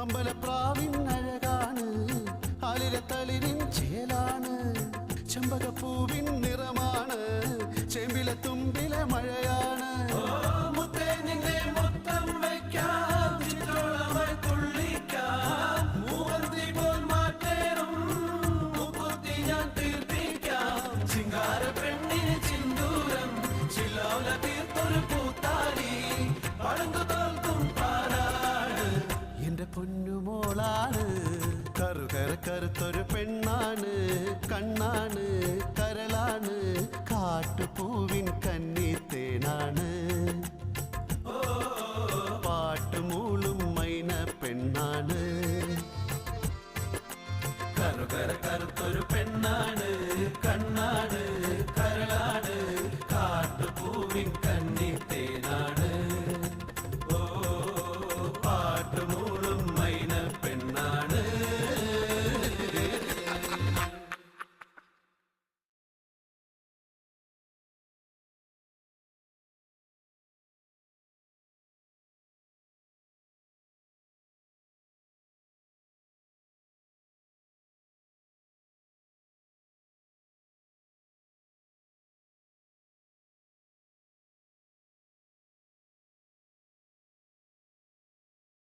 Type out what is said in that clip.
അമ്പലപ്രാവിൻ അഴകാണ്, ആലിലത്തളിരിൻ ചേലാണ്, ചെമ്പകപ്പൂവിൻ നിറമാണ്, ചെമ്പിലെ തുമ്പിലെ മഴയാണ്. എന്റെ പൊന്നുമോളാണ്, കറുത്തൊരു പെണ്ണാണ്, കണ്ണാണ്, കരളാണ്, കാട്ടുപൂവിൻ കന്നി.